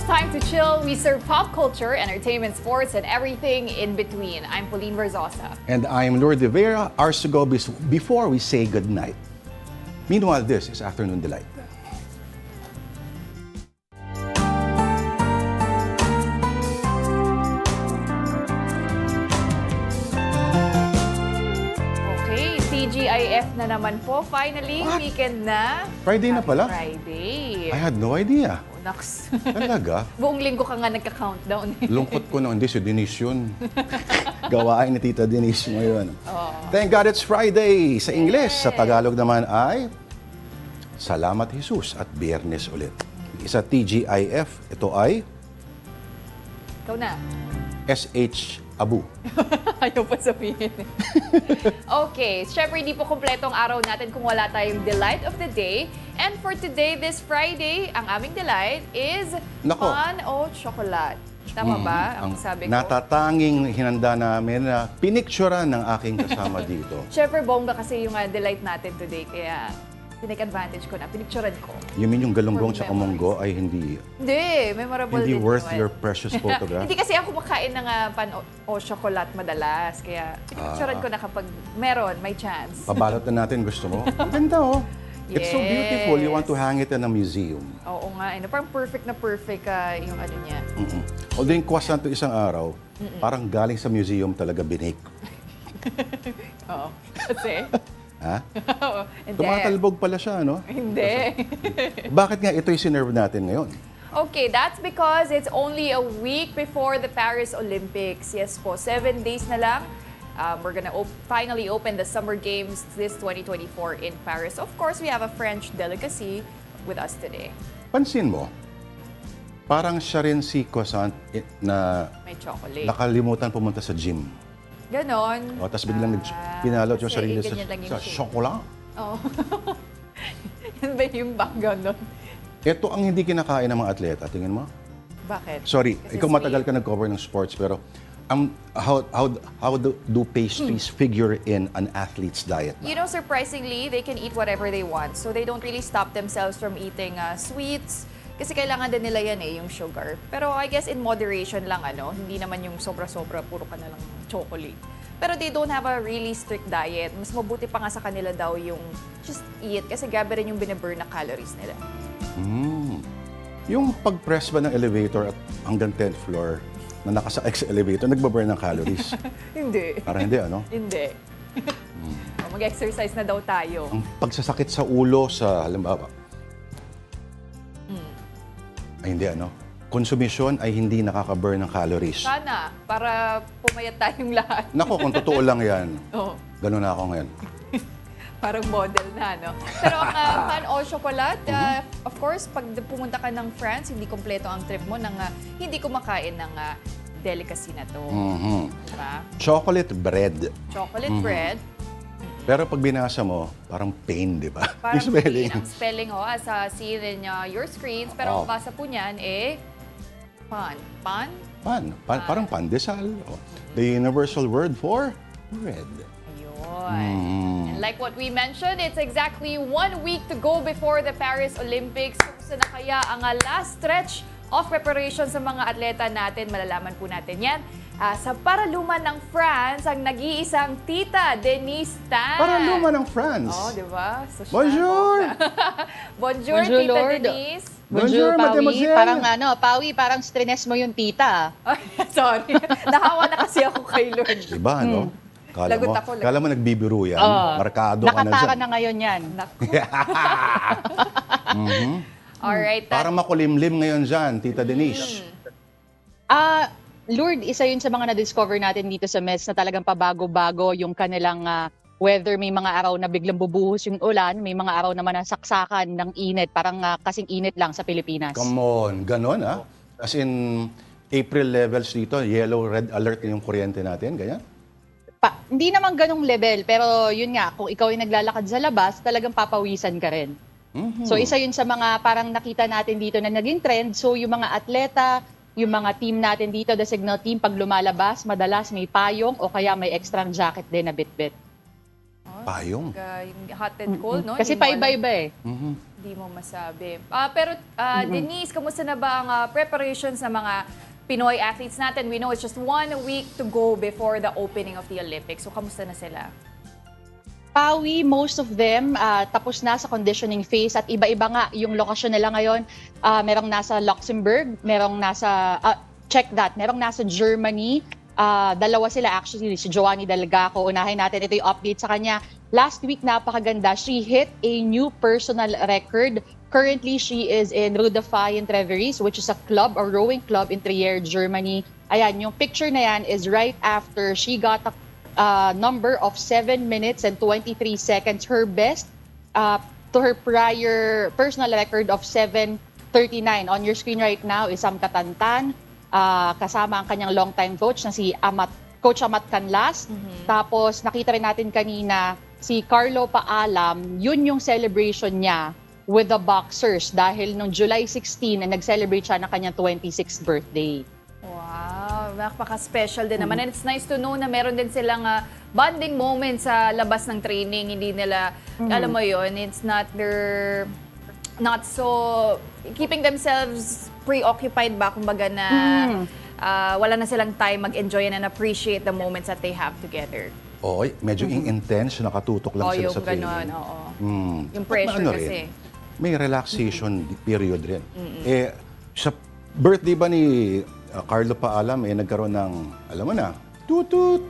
time to chill. We serve pop culture, entertainment, sports, and everything in between. I'm Pauline Verzosa. And I'm Lourd de Veyra, ours to go before we say goodnight. Meanwhile, this is Afternoon Delight. Okay, TGIF na naman po. Finally, What? weekend na. Friday na pala? Friday. I had no idea. Naks. Talaga? Buong linggo ka nga nagka-countdown. Lungkot ko na, hindi si Denise yun. Gawain ni Tita Denise ngayon. Thank God it's Friday sa Ingles. Sa Tagalog naman ay Salamat Jesus at Biyernes ulit. Isa TGIF, ito ay Ikaw na. SH Abu. Ayaw pa sabihin. Okay, syempre hindi po kumpletong araw natin kung wala tayong delight of the day. And for today, this Friday, ang aming delight is Nako. pan o chocolate. Tama ba ang sabi ko? Natatanging hinanda namin na pinicturean ng aking kasama dito. Syempre bongga kasi yung delight natin today, kaya tinake-advantage ko na, pinicturean ko. You mean yung galunggong For sa memories. monggo ay hindi Memorable hindi din worth naman. your precious photograph? Hindi kasi ako kumakain ng pan o chocolate madalas, kaya pinicturean ko na kapag meron, may chance. Pabalot na natin, gusto mo? Ang ganda, oh. It's so beautiful. You want to hang it in a museum. Oo nga, parang perfect na perfect yung ano niya. Although yung croissant to isang araw, parang galing sa museum talaga binake. Oo. Kasi? Ha? Oo. Hindi. Tumatalbog pala siya, no? Hindi. Bakit nga ito'y sinerve natin ngayon? Okay, that's because it's only a week before the Paris Olympics. Yes po, 7 days na lang. We're gonna finally open the Summer Games this 2024 in Paris. Of course, we have a French delicacy with us today. Pansin mo, parang siya rin si croissant na May chocolate. nakalimutan pumunta sa gym. Ganon. O, tapos biglang pinalot yung kasi sarili ganyan lang yung sa shape. chocolate. Oo. Yan ba yung background nun? Ito ang hindi kinakain ng mga atleta. Tingin mo? Bakit? Sorry, Kasi ikaw matagal sweet. ka nag-cover ng sports, pero how do pastries figure in an athlete's diet? You know, surprisingly, they can eat whatever they want. So they don't really stop themselves from eating sweets. Kasi kailangan din nila yan yung sugar. Pero I guess in moderation lang, hindi naman yung sobra-sobra, puro ka na lang chocolate. Pero they don't have a really strict diet. Mas mabuti pa nga sa kanila daw yung just eat. Kasi grabe rin yung binaburn na calories nila. Yung pag-press ba ng elevator at hanggang 10th floor na nakasakay sa elevator, nagbaburn ng calories? Hindi. Parang hindi, ano? Hindi. Mag-exercise na daw tayo. Ang pagsasakit sa ulo sa, halimbawa, ay hindi, ano? Konsumisyon ay hindi nakaka-burn ng calories. Sana, para pumayat tayong lahat. Nako, kung totoo lang yan, Oo. ganun na ako ngayon. Parang model na, no? Pero ang pan o chocolate, of course, pag pumunta ka ng France, hindi kompleto ang trip mo nang hindi kumakain ng delicacy na to. Diba? Chocolate bread. Chocolate bread. Pero pag binasa mo, parang pain, di ba? Parang Yung spelling. ang spelling as seen in your screens. Pero ang basa po niyan, pan. Pan? Parang pandesal. Oh. The universal word for bread. Ayun. And like what we mentioned, it's exactly 1 week to go before the Paris Olympics. Kumusta na kaya ang last stretch of preparation sa mga atleta natin? Malalaman po natin yan. Sa Paraluman ng France, ang nag-iisang Tita Denise Tan. Paraluman ng France. Oh, di ba? Bonjour! Bonjour, Bonjour, Tita Lourd. Denise. Bonjour, Pawi. mademoiselle. Parang Pawi, parang stress mo yung tita. Ay, sorry. Nahawa na kasi ako kay Lourd. Diba, no? Lagot ako. Kala mo nagbibiro yan. Markado ka na Nakatara dyan. na ngayon yan. Alright. Parang makulimlim ngayon dyan, Tita Denise. Lourd, isa yun sa mga na-discover natin dito sa MES na talagang pabago-bago yung kanilang weather. May mga araw na biglang bubuhos yung ulan, may mga araw naman na saksakan ng init. Parang kasing init lang sa Pilipinas. Come on, ganon ah. As in, April levels dito, yellow, red alert yung kuryente natin, ganyan? Hindi naman ganong level, pero yun nga, kung ikaw ay naglalakad sa labas, talagang papawisan ka rin. So isa yun sa mga parang nakita natin dito na naging trend. So yung mga atleta, yung mga team natin dito, the signal team, pag lumalabas, madalas may payong o kaya may extra jacket din na bit-bit. Payong. Yung hot and cold, no? Kasi Hindi mo paiba-iba eh. alam- Di mo masabi. Pero Denise, kamusta na ba ang preparations ng mga Pinoy athletes natin? We know it's just 1 week to go before the opening of the Olympics. So kamusta na sila? Pawi, most of them tapos na sa conditioning phase at iba-iba nga yung lokasyon nila ngayon. Merong nasa Luxembourg, merong nasa, merong nasa Germany. Dalawa sila actually, si Joanny Dalgaco. Unahin natin, ito yung update sa kanya. Last week, napakaganda. She hit a new personal record. Currently, she is in Rudafy in Treveries, which is a rowing club in Trier, Germany. Ayan, yung picture na yan is right after she got a number of 7 minutes and 23 seconds. Her best to her prior personal record of 7:39. On your screen right now is Sam Katantan, kasama ang kanyang longtime coach na si Coach Amat Canlas. Tapos nakita rin natin kanina si Carlo Paalam, yun yung celebration niya with the boxers dahil nung July 16 na nag-celebrate siya ng kanyang 26th birthday. Wow, napaka-special din naman. And it's nice to know na meron din silang bonding moment sa labas ng training. Hindi nila, alam mo yun, it's not not so, keeping themselves preoccupied ba, kumbaga na wala na silang time mag-enjoy and appreciate the moments that they have together. Oo, medyo intense, nakatutok lang sila sa training. Yung ganon, oo. Yung pressure kasi. May relaxation period rin. Sa birthday ba ni Carlo Paalam, nagkaroon ng, alam mo na, tutut.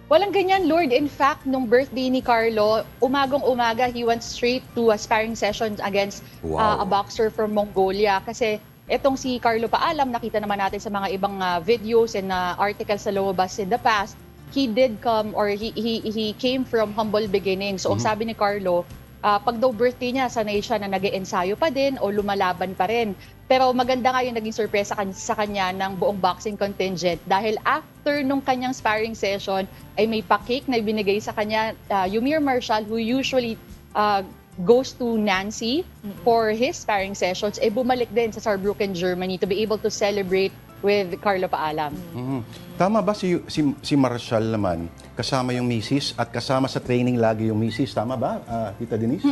Walang ganyan, Lourd. In fact, nung birthday ni Carlo, umagong-umaga, he went straight to a sparring session against a boxer from Mongolia. Kasi etong si Carlo Paalam, nakita naman natin sa mga ibang videos and articles sa lumabas in the past, he did come or he came from humble beginnings. So ang sabi ni Carlo, pag daw birthday niya, sanay siya na nag-e-ensayo pa din o lumalaban pa rin. Pero maganda nga yung naging sorpresa sa kanya ng buong boxing contingent dahil after nung kanyang sparring session ay may pa-cake na binigay sa kanya Yumir Marshall, who usually goes to Nancy for his sparring sessions, bumalik din sa Saarbrücken, Germany to be able to celebrate with Carlo Paalam. Tama ba si Marshall naman, kasama yung misis at kasama sa training lagi yung misis? Tama ba, Tita Denise?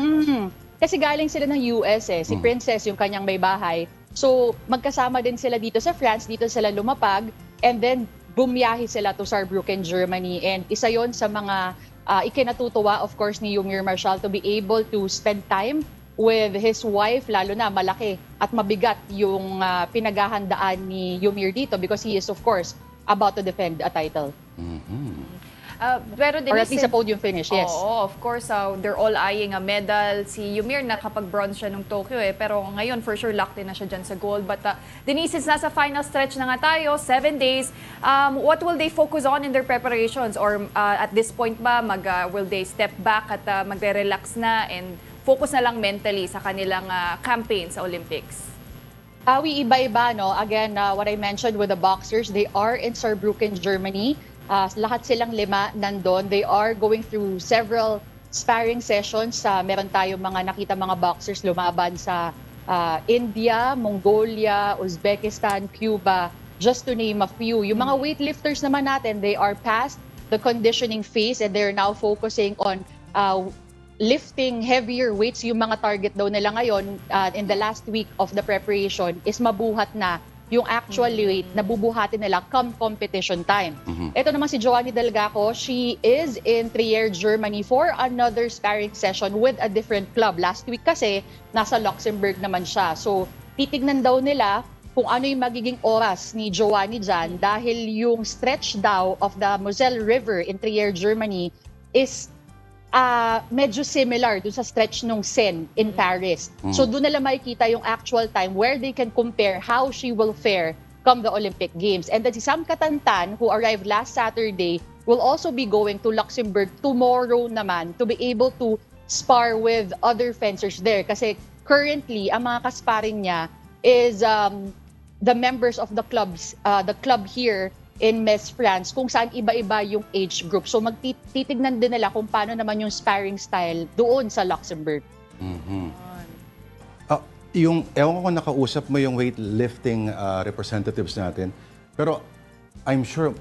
Kasi galing sila ng US si Princess yung kanyang may bahay. So magkasama din sila dito sa France, dito sila lumapag, and then bumiyahe sila to Saarbrücken, Germany. And isa yon sa mga ikinatutuwa, of course, ni Yumir Marshall to be able to spend time with his wife, lalo na malaki at mabigat yung pinaghahandaan ni Yumir dito because he is, of course, about to defend a title. Pero or at least a podium finish, yes. Oo, of course, they're all eyeing a medal. Si Yumir, nakapag-bronze siya nung Tokyo pero ngayon, for sure, locked in na siya dyan sa gold. But Denise, since nasa final stretch na nga tayo, 7 days, what will they focus on in their preparations? Or at this point ba, will they step back at magre-relax na and focus na lang mentally sa kanilang campaign sa Olympics? Iba-iba, no? Again, what I mentioned with the boxers, they are in Saarbrücken, Germany. Lahat silang 5 nandun. They are going through several sparring sessions. Meron tayong mga nakita mga boxers lumaban sa India, Mongolia, Uzbekistan, Cuba, just to name a few. Yung mga weightlifters naman natin, they are past the conditioning phase and they're now focusing on lifting heavier weights. Yung mga target daw nila ngayon in the last week of the preparation is mabuhat na yung actual weight na bubuhatin nila come competition time. Ito naman si Joanny Dalgaco, she is in Trier, Germany for another sparring session with a different club. Last week kasi, nasa Luxembourg naman siya. So, titignan daw nila kung ano yung magiging oras ni Joanny dyan dahil yung stretch daw of the Moselle River in Trier, Germany is medyo similar dun sa stretch nung Seine in Paris. So doon nila makikita yung actual time where they can compare how she will fare come the Olympic Games. And then si Sam Katantan, who arrived last Saturday, will also be going to Luxembourg tomorrow naman to be able to spar with other fencers there. Kasi currently, ang mga kasparing niya is the members of the club here in Metz, France, kung saan iba-iba yung age group. So magtitignan din nila kung paano naman yung sparring style doon sa Luxembourg. Ewan ko kung nakausap mo yung weightlifting representatives natin, pero I'm sure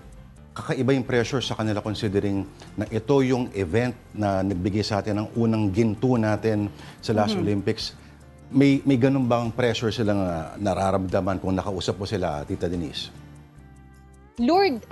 kakaiba yung pressure sa kanila considering na ito yung event na nagbigay sa atin ng unang ginto natin sa last Olympics. May ganun bang pressure silang nararamdaman kung nakausap mo sila, Tita Denise? Lourd,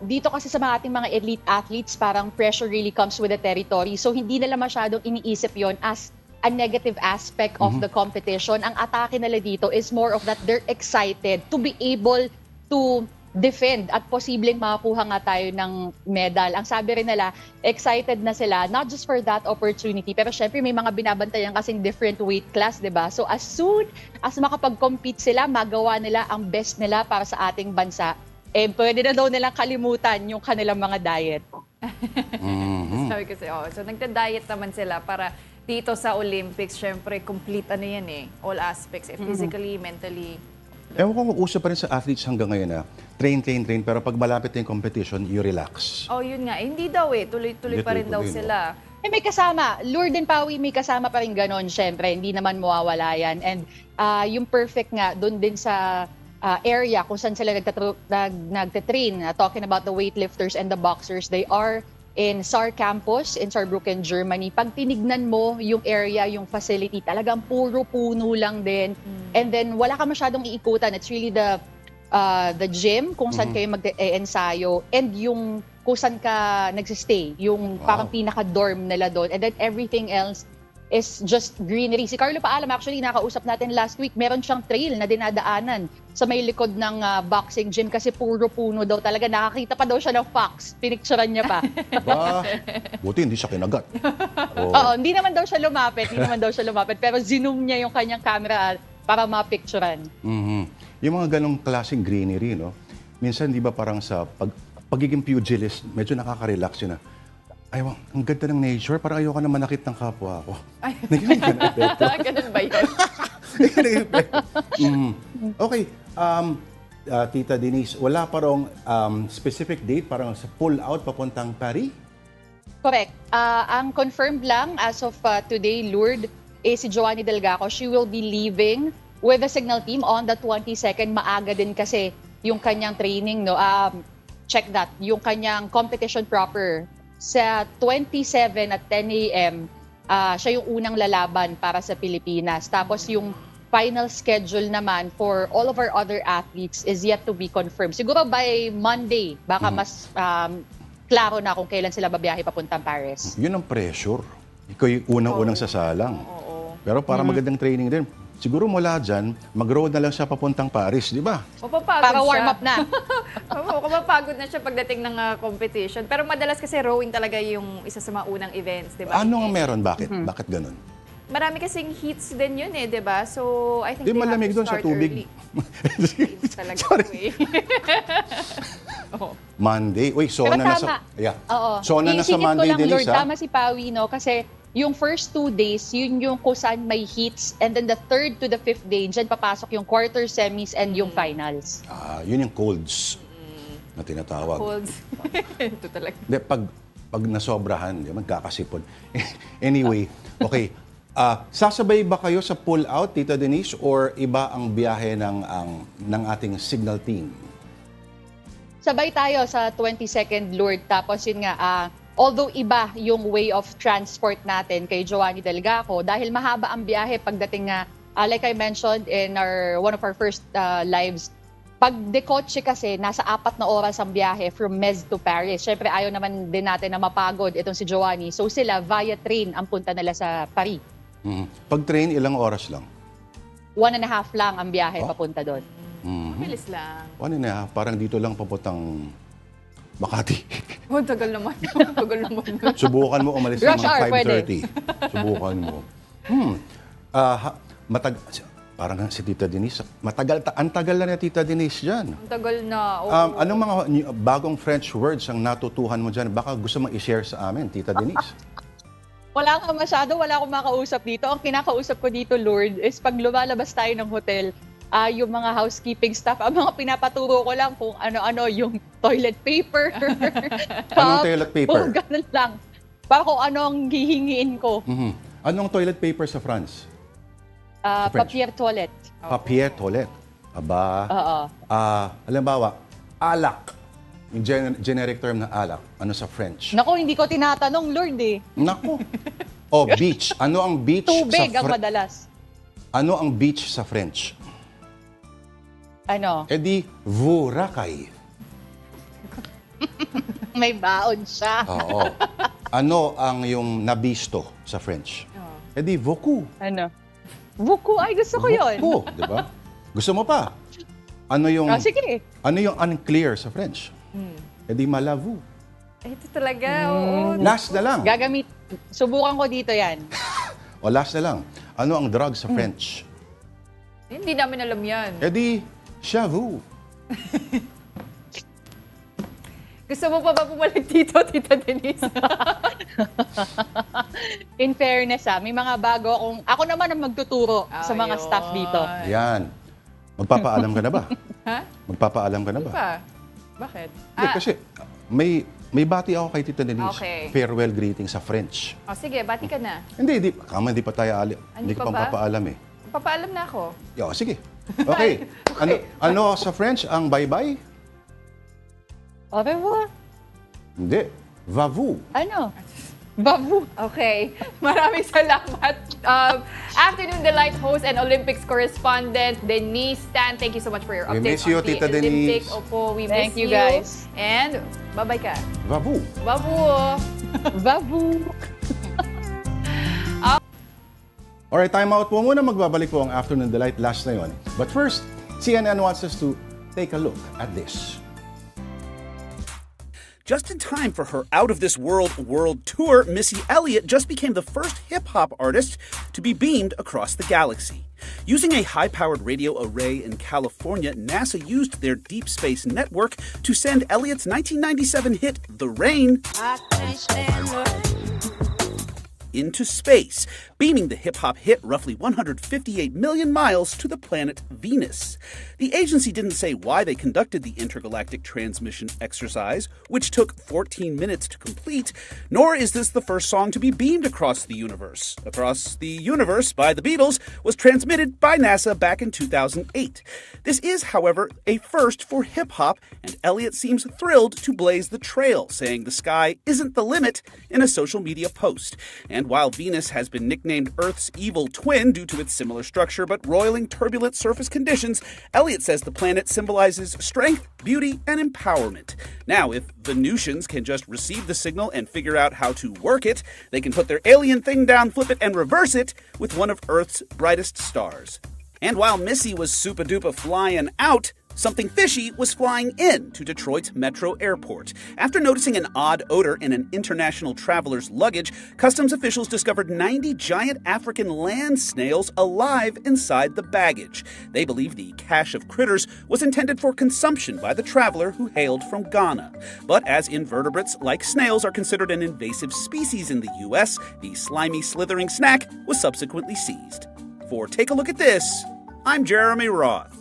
dito kasi sa mga ating mga elite athletes, parang pressure really comes with the territory. So hindi nila masyadong iniisip yon as a negative aspect of the competition. Ang atake nila dito is more of that they're excited to be able to defend at posibleng makakuha nga tayo ng medal. Ang sabi rin nila, excited na sila, not just for that opportunity, pero syempre may mga binabantayan kasing different weight class, di ba? So as soon as makapag-compete sila, magawa nila ang best nila para sa ating bansa, pwede na daw nilang kalimutan yung kanilang mga diet. Sabi kasi, so nagda-diet naman sila para dito sa Olympics, syempre, complete all aspects, physically, mentally. Ewan ko kung uso pa rin sa athletes hanggang ngayon train, pero pag malapit na yung competition, you relax. Yun nga. Hindi daw tuloy-tuloy pa rin daw Tuloy-tuloy, sila. May kasama. Lourd and Pawi, may kasama pa rin ganon, syempre. Hindi naman mawawala yan. And yung perfect nga, doon din sa area kung saan sila nagtatrain, talking about the weightlifters and the boxers, they are in SAR campus in Saarbrücken, Germany. Pag tinignan mo yung area, yung facility, talagang puro puno lang din. And then wala ka masyadong iikutan. It's really the gym kung saan kayo mag-ensayo and yung kung saan ka nagsistay, yung parang pinaka-dorm nila doon. And then everything else is just greenery. Si Carlo Paalam, actually, nakausap natin last week, meron siyang trail na dinadaanan sa may likod ng boxing gym kasi puro puno daw talaga. Nakakita pa daw siya ng fox. Pinicturean niya pa. Ba, buti hindi siya kinagat. Oo, hindi naman daw siya lumapit. Pero zoom niya yung kanyang camera para mapicturean. Yung mga ganong klaseng greenery, no? Minsan, di ba parang sa pagiging pugilist, medyo nakaka-relax yun na. Ay, ang ganda ng nature. Parang ayoko na manakit ng kapwa ko. Ay, Ganun ganun ba yun? Okay. Tita Denise, wala pa rong specific date parang sa pull-out papuntang Paris? Correct. Ang confirmed lang as of today, Lourd, si Joanny Delgaco. She will be leaving with the signal team on the 22nd. Maaga din kasi yung kanyang training. No? Check that. Yung kanyang competition proper. Sa 27 at 10 a.m., siya yung unang lalaban para sa Pilipinas. Tapos yung final schedule naman for all of our other athletes is yet to be confirmed. Siguro by Monday, baka mas klaro na kung kailan sila babiyahe papuntang Paris. Yun ang pressure. Ikaw yung unang-unang sasalang. Pero para magandang training din, siguro mula dyan, mag-road na lang siya papuntang Paris, di ba? Mapapagod Para warm up na. Mapapagod na siya pagdating ng competition. Pero madalas kasi rowing talaga yung isa sa mga unang events, di ba? Ano ang meron? Bakit? Bakit ganun? Marami kasing heats din yun di ba? So, I think Di they have malamig to doon sa start tubig. early. Heats talaga. Sorry. Monday. Uy, Pero sona na tama. sa... Yeah. Oo. Sona na sa Isingit ko Monday, lang, Lord, Denise, ha? tama si Pawi, no? Kasi yung first 2 days, yun yung kung saan may heats. And then the 3rd to the 5th day, dyan papasok yung quarter, semis, and yung finals. Yun yung colds na tinatawag. Colds. Ito talaga. Hindi, pag nasobrahan, magkakasipon. Anyway, okay. Sasabay ba kayo sa pull-out, Tita Denise, or iba ang biyahe ng ating signal team? Sabay tayo sa 22nd, Lord. Tapos yun nga, although iba yung way of transport natin kay Joanny Delgaco, dahil mahaba ang biyahe pagdating nga, like I mentioned in one of our first lives, pag dekotse kasi, nasa 4 na oras ang biyahe from Metz to Paris. Siyempre, ayaw naman din natin na mapagod itong si Joanny. So sila, via train, ang punta nila sa Paris. Pag train, ilang oras lang? 1.5 lang ang biyahe papunta doon. Mabilis lang. 1.5, parang dito lang papuntang Makati. Tagal naman. Tagal naman. Subukan mo umalis ng Rush hour, mga 5:30. Subukan mo. Parang si Tita Denise, ang tagal na ni Tita Denise dyan. Ang tagal na. Anong mga bagong French words ang natutuhan mo dyan? Baka gusto mong i-share sa amin, Tita Denise. Wala akong makausap dito. Ang kinakausap ko dito, Lord, is pag lumalabas tayo ng hotel, yung mga housekeeping staff, ang mga pinapaturo ko lang kung ano-ano, yung toilet paper. Anong toilet paper? Oh, ganun lang. Para kung ano ang hihingiin ko. Anong toilet paper sa France? Sa French? Papier toilet. Papier toilet. Aba. Oo. Halimbawa, alak. Yung generic term na alak, ano sa French? Naku, hindi ko tinatanong, Lord eh. Nako. O, beach. Ano ang beach Tubig sa ang madalas. Ano ang beach sa French? Ano? E di, Boracay. May baon siya. Oo. Ano ang yung nabisto sa French? E di, beaucoup. Ano? Buko, ay gusto ko yun. Beaucoup, di ba? Gusto mo pa? Ano yung Sige. Ano yung unclear sa French? E di, malavu. Ito talaga, oo. Last na lang. Subukan ko dito yan. O last na lang. Ano ang drug sa French? Hindi namin alam yan. E di, shavu. Gusto mo pa ba bumalik dito, Tita Denise? In fairness may mga bago ako naman ang magtuturo sa mga Ayun. staff dito. Yan. Magpapaalam ka na ba? Ha? Magpapaalam ka na ba? Pa? Bakit? Hindi, kasi may bati ako kay Tita Denise. Okay. Farewell greeting sa French. Sige, bati ka na. Hindi pa tayo hindi ko pa pang ba? papaalam eh. Papaalam na ako. Yo, sige. Okay. Ano sa French ang bye-bye? Au revoir. Hindi. Va-vous. Ano? Babu. Okay. Maraming salamat. Afternoon Delight host and Olympics correspondent, Denise Tan. Thank you so much for your We update miss you, on the Tita Olympics. Denise. Opo, we Thank miss you, guys. And bye-bye ka. Va-vous. Babu. Babu. Alright, time out po muna. Magbabalik po ang Afternoon Delight last na yun. But first, CNN wants us to take a look at this. Just in time for her Out of This World world tour, Missy Elliott just became the first hip-hop artist to be beamed across the galaxy. Using a high-powered radio array in California, NASA used their deep space network to send Elliott's 1997 hit, The Rain, into space, beaming the hip-hop hit roughly 158 million miles to the planet Venus. The agency didn't say why they conducted the intergalactic transmission exercise, which took 14 minutes to complete, nor is this the first song to be beamed across the universe. Across the Universe by the Beatles was transmitted by NASA back in 2008. This is, however, a first for hip-hop, and Elliott seems thrilled to blaze the trail, saying the sky isn't the limit in a social media post. And while Venus has been nicknamed Earth's evil twin due to its similar structure but roiling turbulent surface conditions, Elliott says the planet symbolizes strength, beauty, and empowerment. Now, if Venusians can just receive the signal and figure out how to work it, they can put their alien thing down, flip it, and reverse it with one of Earth's brightest stars. And while Missy was super-duper flying out, something fishy was flying in to Detroit's Metro Airport. After noticing an odd odor in an international traveler's luggage, customs officials discovered 90 giant African land snails alive inside the baggage. They believe the cache of critters was intended for consumption by the traveler who hailed from Ghana. But as invertebrates like snails are considered an invasive species in the U.S., the slimy, slithering snack was subsequently seized. For Take a Look at This, I'm Jeremy Roth.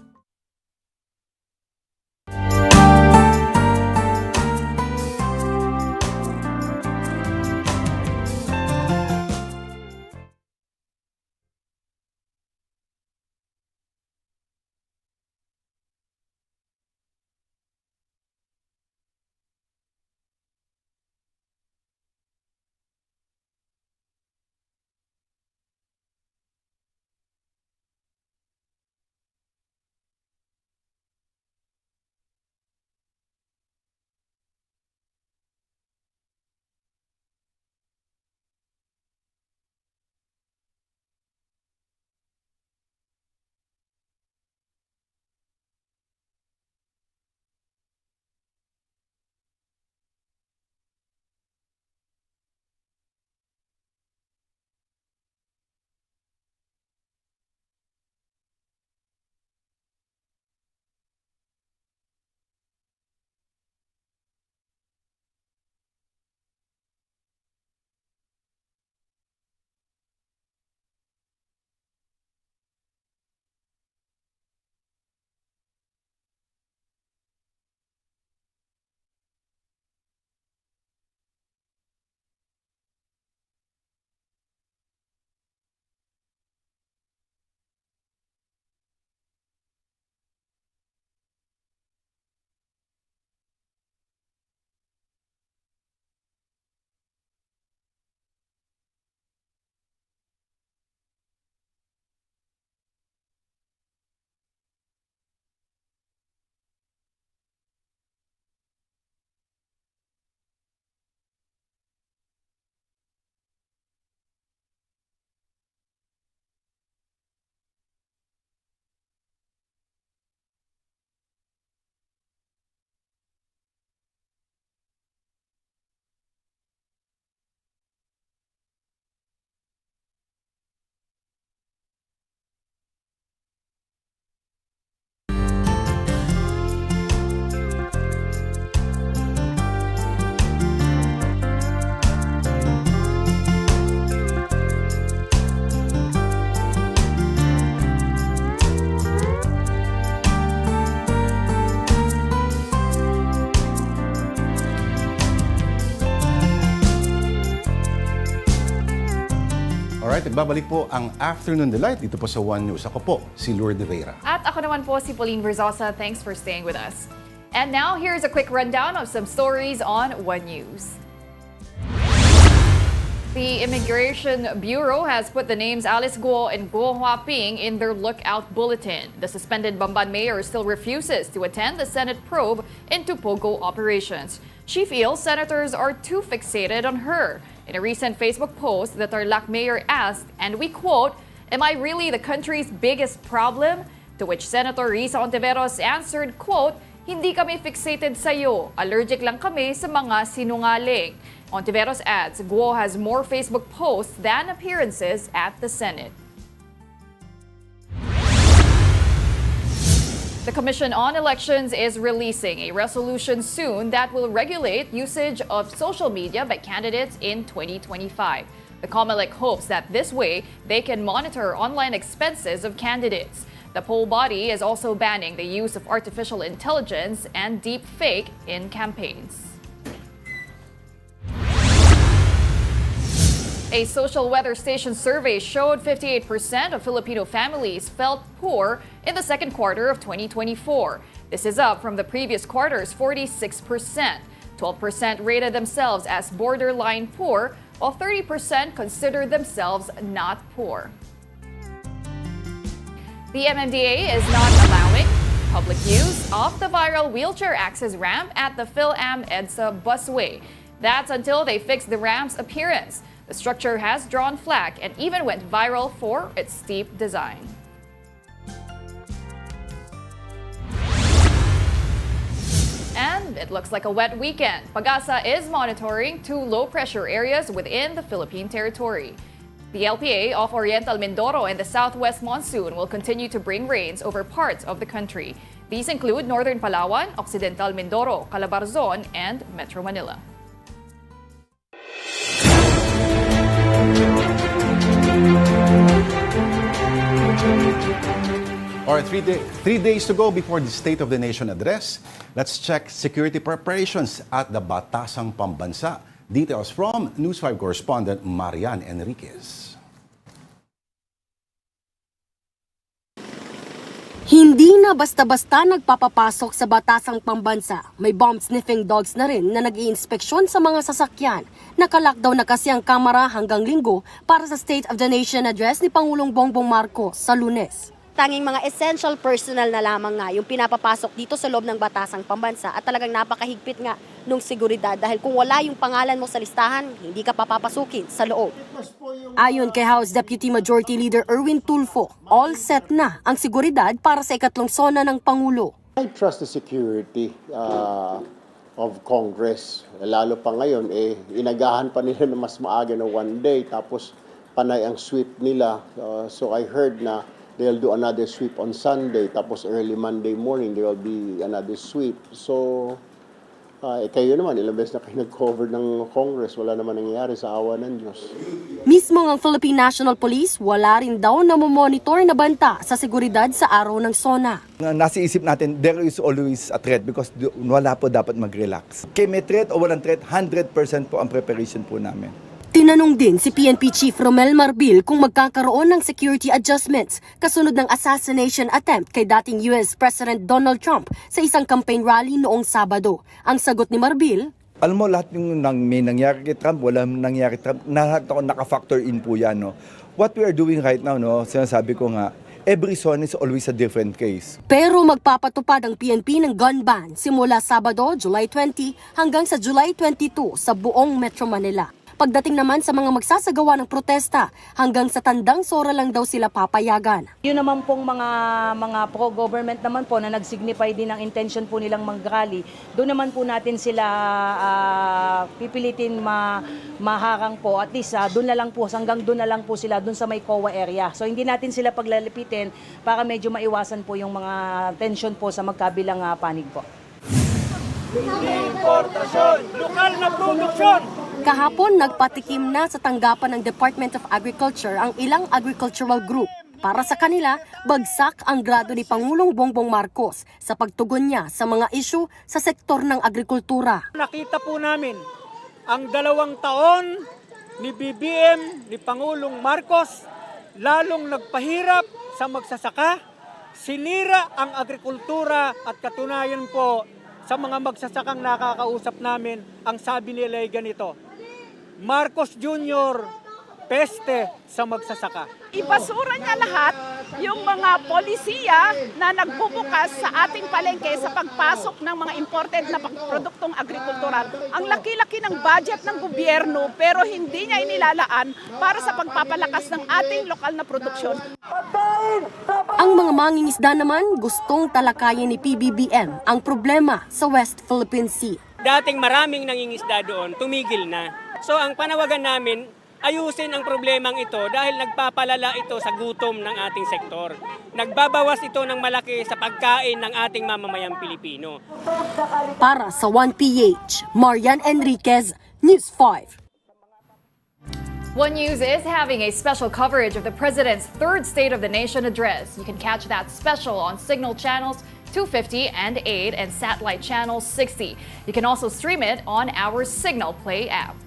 Alright, nagbabalik po ang Afternoon Delight dito po sa One News. Ako po, si Lourd Veyra. At ako naman po si Pauline Verzosa. Thanks for staying with us. And now, here's a quick rundown of some stories on One News. The Immigration Bureau has put the names Alice Guo and Guo Huaping in their lookout bulletin. The suspended Bamban mayor still refuses to attend the Senate probe into POGO operations. She feels senators are too fixated on her. In a recent Facebook post, the Tarlac mayor asked, and we quote, "Am I really the country's biggest problem?" To which Senator Risa Ontiveros answered, quote, "Hindi kami fixated sa'yo. Allergic lang kami sa mga sinungaling." Ontiveros adds, Guo has more Facebook posts than appearances at the Senate. The Commission on Elections is releasing a resolution soon that will regulate usage of social media by candidates in 2025. The COMELEC hopes that this way they can monitor online expenses of candidates. The poll body is also banning the use of artificial intelligence and deep fake in campaigns. A social weather station survey showed 58% of Filipino families felt poor in the second quarter of 2024. This is up from the previous quarter's 46%. 12% rated themselves as borderline poor, while 30% considered themselves not poor. The MMDA is not allowing public use of the viral wheelchair access ramp at the Phil-Am EDSA Busway. That's until they fix the ramp's appearance. The structure has drawn flack and even went viral for its steep design. And it looks like a wet weekend. Pag-asa is monitoring 2 low-pressure areas within the Philippine territory. The LPA of Oriental Mindoro and the southwest monsoon will continue to bring rains over parts of the country. These include northern Palawan, Occidental Mindoro, Calabarzon, and Metro Manila. Or 3 days to go before the State of the Nation address, let's check security preparations at the Batasang Pambansa. Details from News 5 correspondent Marian Enriquez. Hindi na basta-basta nagpapapasok sa Batasang Pambansa. May bomb-sniffing dogs na rin na nag-iinspeksyon sa mga sasakyan. Naka-lockdown na kasi ang kamera hanggang Linggo para sa State of the Nation address ni Pangulong Bongbong Marcos sa Lunes. Tanging mga essential personnel na lamang nga yung pinapapasok dito sa loob ng Batasang Pambansa at talagang napakahigpit nga nung seguridad dahil kung wala yung pangalan mo sa listahan, hindi ka papapasukin sa loob. Ayon kay House Deputy Majority Leader Erwin Tulfo, all set na ang seguridad para sa ikatlong sona ng Pangulo. I trust the security of Congress. Lalo pa ngayon, inagahan pa nila na mas maaga na 1 day tapos panay ang sweep nila. So I heard na they'll do another sweep on Sunday, tapos early Monday morning, there will be another sweep. So, kayo naman, ilang beses na kayo nag-cover ng Congress, wala naman nangyayari sa awa ng Diyos. Mismo ang Philippine National Police, wala rin daw na monitor na banta sa seguridad sa araw ng SONA. Nasa isip natin, there is always a threat because wala po dapat mag-relax. Kaya may threat o walang threat, 100% po ang preparation po namin. Tinanong din si PNP Chief Romel Marbil kung magkakaroon ng security adjustments kasunod ng assassination attempt kay dating US President Donald Trump sa isang campaign rally noong Sabado. Ang sagot ni Marbil, Alam mo, lahat yung may nangyari kay Trump, wala nangyari kay Trump, naka-factor in po yan. No? What we are doing right now, no, sinasabi ko nga, every zone is always a different case. Pero magpapatupad ang PNP ng gun ban simula Sabado, July 20 hanggang sa July 22 sa buong Metro Manila. Pagdating naman sa mga magsasagawa ng protesta, hanggang sa tandang sora lang daw sila papayagan. Yun naman pong mga pro-government naman po na nag-signify din ng intention po nilang mag-rally, doon naman po natin sila pipilitin maharang po. At least doon na lang po, hanggang doon na lang po sila, doon sa may COA area. So hindi natin sila paglalipitin para medyo maiwasan po yung mga tension po sa magkabilang panig po. Importasyon, lokal na produksyon. Kahapon, nagpatikim na sa tanggapan ng Department of Agriculture ang ilang agricultural group. Para sa kanila, bagsak ang grado ni Pangulong Bongbong Marcos sa pagtugon niya sa mga isyu sa sektor ng agrikultura. Nakita po namin ang 2 taon ni BBM, ni Pangulong Marcos, lalong nagpahirap sa magsasaka, sinira ang agrikultura at katunayan po sa mga magsasakang nakakausap namin, ang sabi nila ay ganito, Marcos Jr., peste sa magsasaka. Ibasura niya lahat yung mga polisiya na nagbubukas sa ating palengke sa pagpasok ng mga imported na produktong agrikultural. Ang laki-laki ng budget ng gobyerno pero hindi niya inilalaan para sa pagpapalakas ng ating lokal na produksyon. Ang mga mangingisda naman gustong talakayin ni PBBM ang problema sa West Philippine Sea. Dating maraming nangingisda doon, tumigil na. So ang panawagan namin, ayusin ang problemang ito dahil nagpapalala ito sa gutom ng ating sektor. Nagbabawas ito ng malaki sa pagkain ng ating mamamayang Pilipino. Para sa 1PH, Marian Enriquez, News 5. One News is having a special coverage of the President's third State of the Nation address. You can catch that special on Signal Channels 250 and 8 and Satellite Channel 60. You can also stream it on our Signal Play app.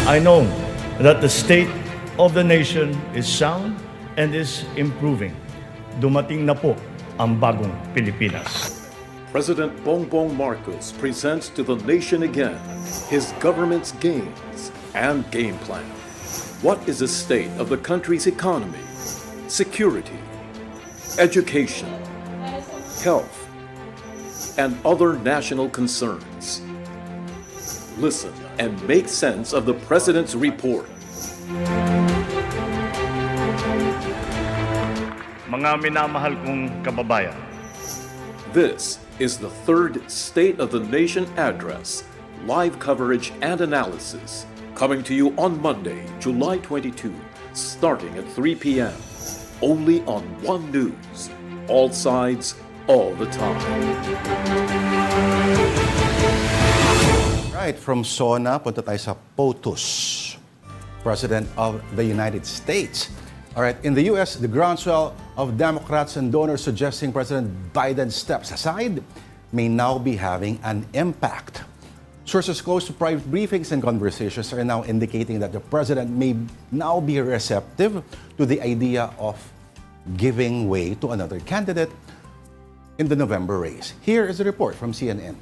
I know that the state of the nation is sound and is improving. Dumating na po ang bagong Pilipinas. President Bongbong Marcos presents to the nation again his government's gains and game plan. What is the state of the country's economy, security, education, health, and other national concerns? Listen and make sense of the President's report. Mga minamahal kong kababayan, This is the third State of the Nation address, live coverage and analysis, coming to you on Monday, July 22, starting at 3 p.m. Only on One News, all sides, all the time. Right, from SONA, punta tayo sa POTUS, President of the United States. All right, in the U.S., the groundswell of Democrats and donors suggesting President Biden steps aside may now be having an impact. Sources close to private briefings and conversations are now indicating that the president may now be receptive to the idea of giving way to another candidate in the November race. Here is a report from CNN.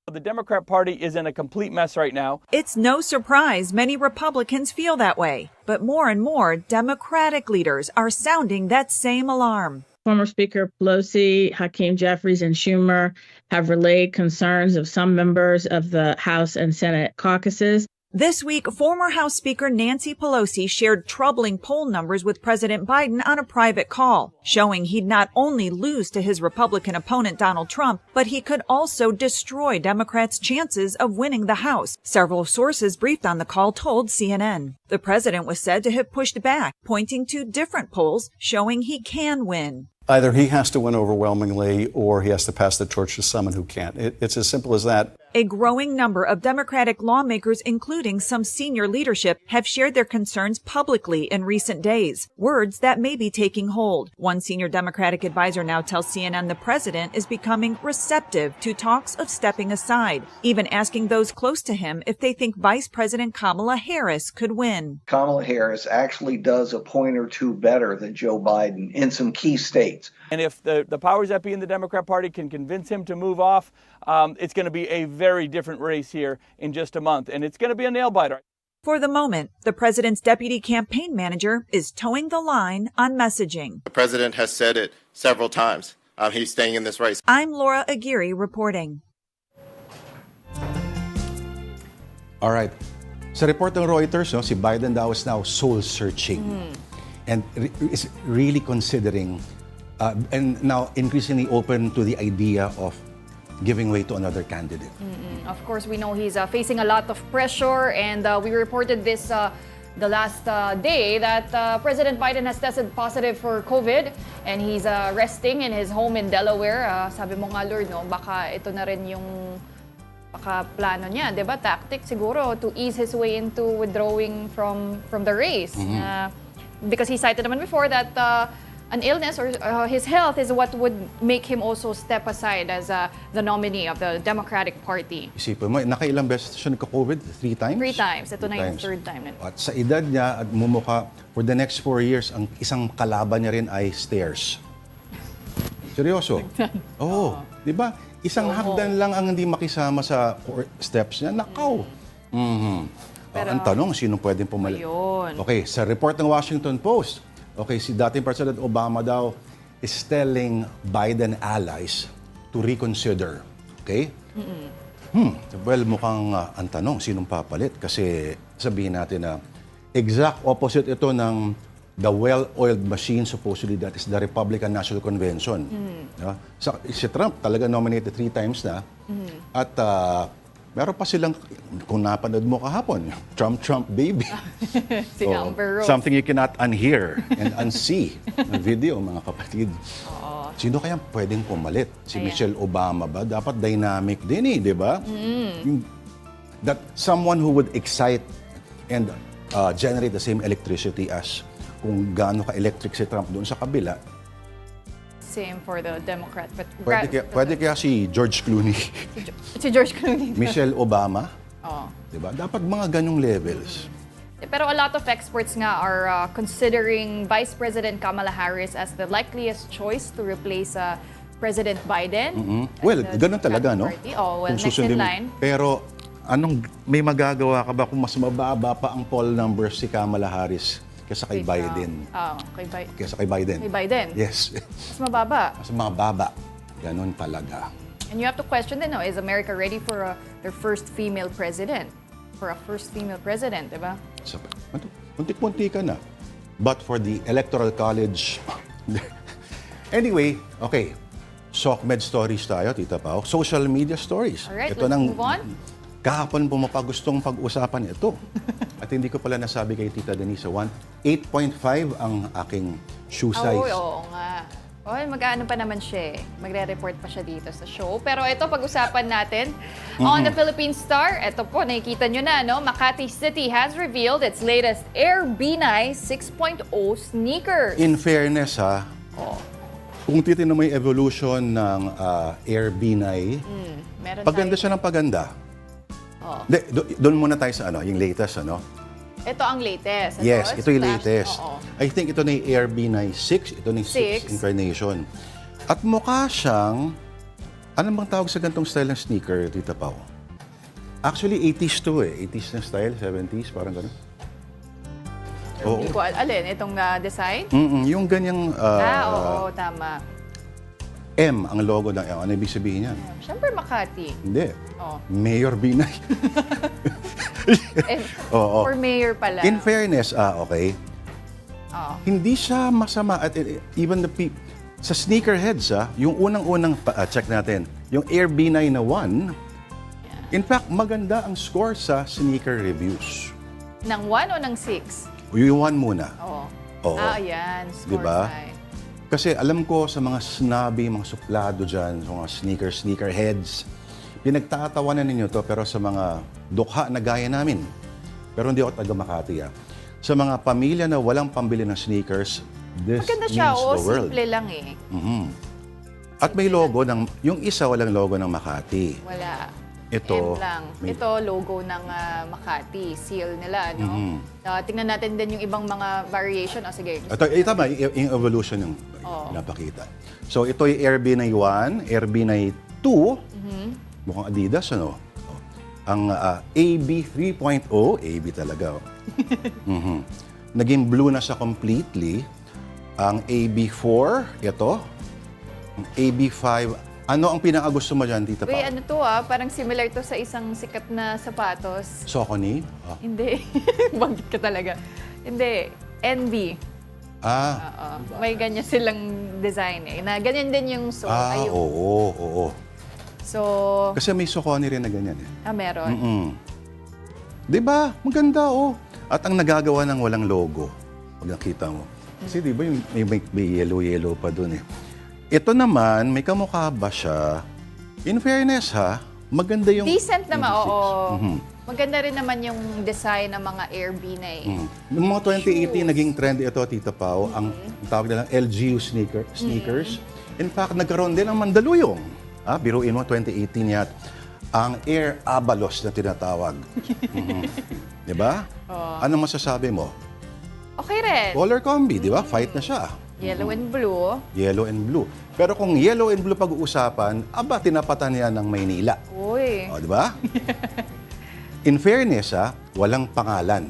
The Democrat Party is in a complete mess right now. It's no surprise many Republicans feel that way, but more and more Democratic leaders are sounding that same alarm. Former Speaker Pelosi, Hakeem Jeffries, and Schumer have relayed concerns of some members of the House and Senate caucuses. This week, former House Speaker Nancy Pelosi shared troubling poll numbers with President Biden on a private call, showing he'd not only lose to his Republican opponent Donald Trump, but he could also destroy Democrats' chances of winning the House. Several sources briefed on the call told CNN. The president was said to have pushed back, pointing to different polls showing he can win. Either he has to win overwhelmingly or he has to pass the torch to someone who can't. It's as simple as that. A growing number of Democratic lawmakers, including some senior leadership, have shared their concerns publicly in recent days, words that may be taking hold. One senior Democratic advisor now tells CNN the president is becoming receptive to talks of stepping aside, even asking those close to him if they think Vice President Kamala Harris could win. Kamala Harris actually does a point or two better than Joe Biden in some key states. And if the powers that be in the Democrat Party can convince him to move off, it's going to be a very different race here in just a month. And it's going to be a nail-biter. For the moment, the president's deputy campaign manager is towing the line on messaging. The president has said it several times. He's staying in this race. I'm Laura Aguirre reporting. All right. Sa report ng Reuters, si Biden daw is now soul-searching and is really considering and now increasingly open to the idea of giving way to another candidate. Of course, we know he's facing a lot of pressure, and we reported this the last day that President Biden has tested positive for COVID and he's resting in his home in Delaware. Sabi mo nga, Lourd, no, baka ito na rin yung plano niya, di ba? Tactic siguro to ease his way into withdrawing from the race. Because he cited naman before that an illness or his health is what would make him also step aside as the nominee of the Democratic Party. Isipin mo, nakailang beses siya nagka-COVID? 3 times? 3 times. Ito na yung times. third time. At sa edad niya at mumukha, for the next 4 years, ang isang kalaban niya rin ay stairs. Seryoso? Oo. Di ba? Isang hagdan lang ang hindi makisama sa steps niya. Nakaw. Ang tanong, sino pwedeng pumalit? Okay, sa report ng Washington Post, okay, si dating President Obama daw is telling Biden allies to reconsider. Okay? Well, mukhang ang tanong, sinong papalit? Kasi sabihin natin na exact opposite ito ng the well-oiled machine, supposedly that is the Republican National Convention. Si Trump talaga nominated 3 times na. At meron pa silang, kung napanood mo kahapon, Trump baby. Si Amber Rose. Something you cannot unhear and unsee na video, mga kapatid. Sino kaya pwedeng pumalit? Si Michelle Obama ba? Dapat dynamic din di ba? That someone who would excite and generate the same electricity as kung gaano ka-electric si Trump doon sa kabila. Same for the Democrat. But Pwede kaya si George Clooney. si George Clooney. Michelle Obama. Oh. Diba? Dapat mga ganyong levels. Pero a lot of experts nga are considering Vice President Kamala Harris as the likeliest choice to replace President Biden. Well, ganun talaga, no? Oh, well, Kung next susundin in mo. line. Pero may magagawa ka ba kung mas mababa pa ang poll numbers si Kamala Harris kaysa kay Biden? Kaysa kay Biden. Kay Biden? Yes. Mas mababa. Mas mababa. Ganun talaga. And you have to question din, no? Is America ready for their first female president? For a first female president, di ba? Puntik-punti ka na. But for the Electoral College... Anyway, okay. SOCMED stories tayo, Tita Pao. Social media stories. Alright, let's move on. Kahapon po mapagustong pag-usapan ito. At hindi ko pala nasabi kay Tita Denise, 8.5 ang aking shoe size. Oo nga. Mag-ano pa naman siya Magre-report pa siya dito sa show. Pero ito, pag-usapan natin. On the Philippine Star, ito po, nakikita nyo na, no? Makati City has revealed its latest Air B9 6.0 sneakers. In fairness, kung titignan mo yung evolution ng Air B9, paganda siya ng paganda. Doon muna tayo sa yung latest, Ito ang latest. Yes, ito yung latest. I think ito na yung Air B9 6. Ito na yung 6th incarnation. At mukha siyang, ano bang tawag sa gantong style ng sneaker, Tita Pao? Actually, 80s to 80s na style, 70s, parang gano'n. Hindi ko alin, itong design? Yung ganyang... oo, tama. M ang logo ng ano ibig sabihin niyan? Siyempre Makati. Hindi. Mayor B9. For mayor pala. In fairness, okay. Hindi siya masama at even sa sneakerheads, yung unang-unang check natin, yung Air B9 na 1, in fact, maganda ang score sa sneaker reviews. Ng 1 o ng 6? Yung 1 muna. Oo. Ayan, score diba? side. Kasi alam ko sa mga snobby, mga suplado dyan, sa mga sneakerheads, pinagtatawanan ninyo to pero sa mga dukha na gaya namin, pero hindi ako taga Makati sa mga pamilya na walang pambili ng sneakers, this maganda means siya, the world. simple lang At may logo yung isa walang logo ng Makati. Wala. Ito, M lang. Ito, logo ng Makati. Seal nila, no? Tingnan natin din yung ibang mga variation. Sige. Ito, tama, yung evolution yung napakita. So, ito yung Air B9 1, Air B9 2, mukhang Adidas, Ang AB 3.0, AB talaga, Naging blue na siya completely. Ang AB 4, ito. Ang AB 5, ano ang pinakagusto mo dyan, Tita Pao? Wait, ano to parang similar to sa isang sikat na sapatos. Saucony? Hindi. Banggit ka talaga. Hindi. NB. May ganyan silang design na ganyan din yung Oo. So, kasi may Saucony rin na ganyan meron. Diba? Maganda At ang nagagawa ng walang logo, pag nakita mo. Kasi diba yung may yellow pa dun Ito naman, may kamukha ba siya? In fairness maganda yung... Decent naman, oo. Maganda rin naman yung design ng mga Airbnb na eh. Noong mga 2018, naging trend ito, Tita Pau, ang tawag nilang LGU sneakers. In fact, nagkaroon din ng Mandaluyong. Biruin mo, 2018 yat. Ang Air Abalos na tinatawag. Di ba? Ano masasabi mo? Okay rin. Color combi, di ba? Fight na siya. Yellow and blue. Yellow and blue. Pero kung yellow and blue pag-uusapan, tinapatan niya ng Maynila. Uy. Di ba? In fairness, walang pangalan.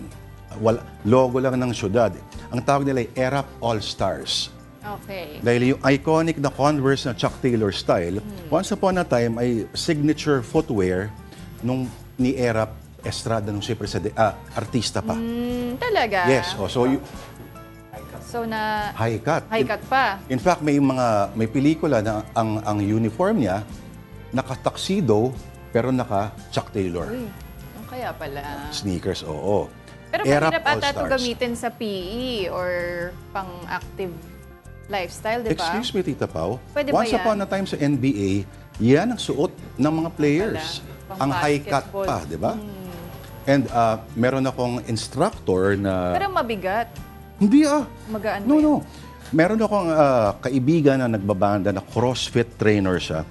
Logo lang ng syudad. Ang tawag nila ay Erap All-Stars. Okay. Dahil yung iconic na Converse na Chuck Taylor style, once upon a time ay signature footwear ni Erap Estrada nung siyempre artista pa. Talaga? Yes. So na high cut. High cut pa. In fact, may pelikula na ang uniform niya naka-tuxedo pero naka Chuck Taylor. Uy. Kaya pala. Sneakers, oo. Pero mahirap ata ito gamitin sa PE or pang-active lifestyle, di ba? Excuse me, Tita Pau. Pwede ba Once upon a time sa NBA, yan ang suot ng mga players. Ang high cut pa, di ba? And meron akong instructor na... Pero mabigat. Hindi Magaan ba No. Meron akong kaibigan na nagbabanda na CrossFit trainer siya.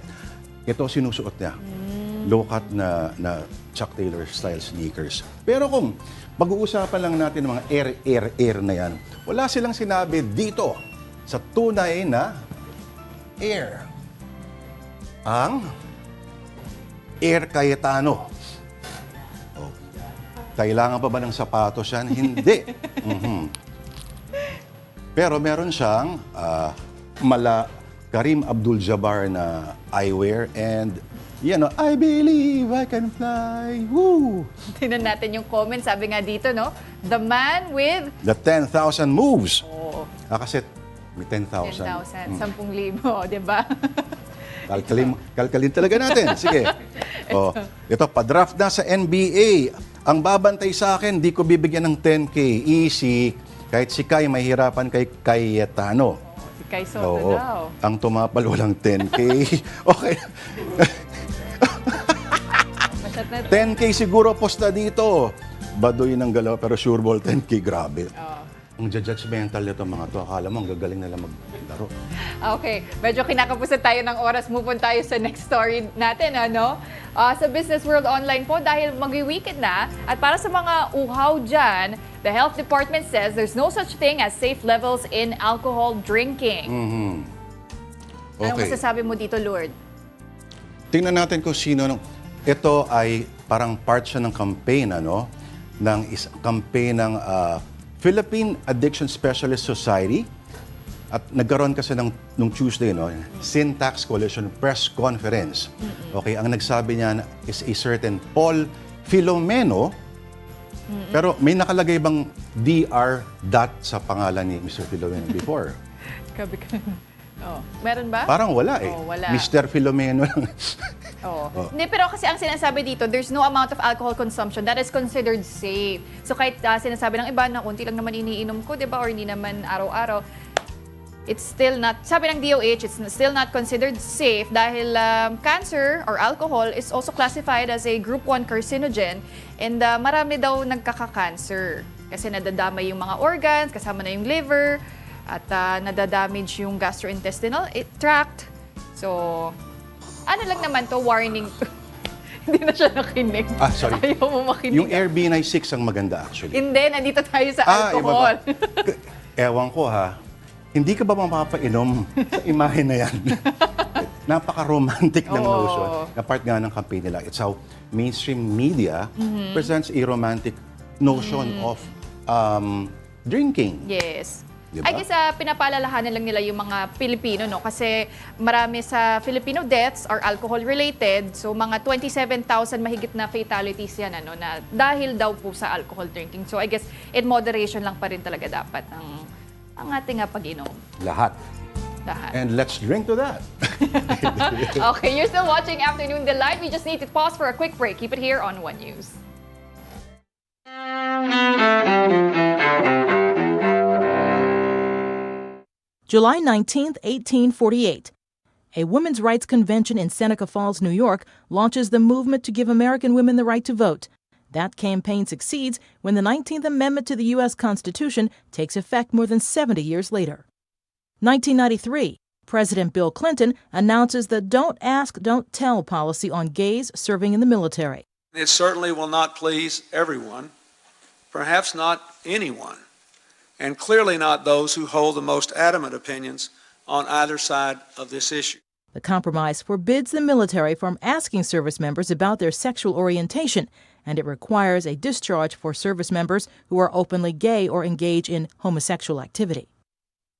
Ito sinusuot niya. Low-cut na Chuck Taylor style sneakers. Pero kung pag-uusapan lang natin ng mga air na yan, wala silang sinabi dito sa tunay na air. Ang Air Cayetano. Kailangan pa ba ng sapatos yan? Hindi. Pero meron siyang Karim Abdul-Jabbar na eyewear and I believe I can fly. Woo! Tingnan natin yung comment. Sabi nga dito, no? The man with... The 10,000 moves. Oo. Kasi may 10,000. 10,000. 10,000, di ba? Kalkalin talaga natin. Sige. Ito, pa-draft na sa NBA. Ang babantay sa akin, di ko bibigyan ng 10K. Easy. Kahit si Kai, mahirapan kay Cayetano. Si Kai Soto daw. Ang tumapal walang 10K. Okay. 10K siguro posta dito. Baduy ng galaw, pero sure ball 10K, grabe. Ang judgmental nito mga to. Akala mo, ang gagaling nila maglaro. Okay, medyo kinakapusan tayo ng oras. Move on tayo sa next story natin, ano? Sa Business World Online po, dahil mag-weekend na, at para sa mga uhaw dyan, the Health Department says there's no such thing as safe levels in alcohol drinking. Okay. Anong masasabi mo dito, Lourd? Tingnan natin kung sino. Ito ay parang part siya ng campaign, ng campaign ng Philippine Addiction Specialist Society. At nagkaroon kasi nung Tuesday, Syntax Coalition Press Conference. Okay, ang nagsabi niyan is a certain Paul Filomeno. Pero may nakalagay bang DR. sa pangalan ni Mr. Filomeno before? Meron ba? Parang wala eh. Wala. Mr. Filomeno lang. Hindi, pero kasi ang sinasabi dito, there's no amount of alcohol consumption that is considered safe. So kahit sinasabi ng iba na kunti lang naman iniinom ko, di ba? Or hindi naman araw-araw, it's still not, sabi ng DOH, it's still not considered safe dahil cancer or alcohol is also classified as a group 1 carcinogen and marami daw nagkaka-cancer kasi nadadamay yung mga organs, kasama na yung liver, at nadadamage yung gastrointestinal tract. So, ano lang naman to, warning. Hindi na siya nakinig. Sorry. Ayaw mo makinig. Yung Airbnb 6 ang maganda actually. Hindi, nandito tayo sa alcohol. Ewan ko hindi ka ba mapapainom sa imahe na yan? Napaka-romantic ng notion. Na part nga ng campaign nila. It's how mainstream media presents a romantic notion of drinking. Yes. Diba? I guess pinapaalalahanan lang nila yung mga Pilipino, kasi marami sa Filipino deaths are alcohol-related. So mga 27,000 mahigit na fatalities yan, na dahil daw po sa alcohol drinking. So I guess in moderation lang pa rin talaga dapat ang ating pag-inom. Lahat. And let's drink to that. Okay, you're still watching Afternoon Delight. We just need to pause for a quick break. Keep it here on One News. July 19, 1848. A women's rights convention in Seneca Falls, New York, launches the movement to give American women the right to vote. That campaign succeeds when the 19th Amendment to the U.S. Constitution takes effect more than 70 years later. 1993, President Bill Clinton announces the Don't Ask, Don't Tell policy on gays serving in the military. It certainly will not please everyone, perhaps not anyone, and clearly not those who hold the most adamant opinions on either side of this issue. The compromise forbids the military from asking service members about their sexual orientation, and it requires a discharge for service members who are openly gay or engage in homosexual activity.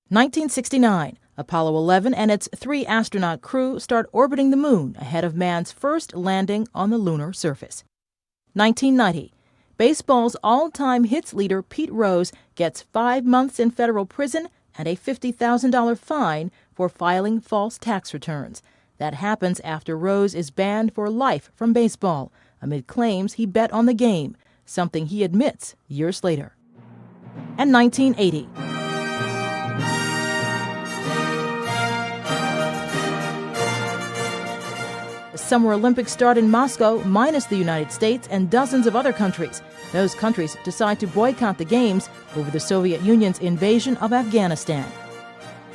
1969, Apollo 11 and its 3-astronaut crew start orbiting the moon ahead of man's first landing on the lunar surface. 1990, baseball's all-time hits leader Pete Rose gets 5 months in federal prison and a $50,000 fine for filing false tax returns. That happens after Rose is banned for life from baseball amid claims he bet on the game, something he admits years later. And 1980. The Summer Olympics start in Moscow, minus the United States and dozens of other countries. Those countries decide to boycott the Games over the Soviet Union's invasion of Afghanistan.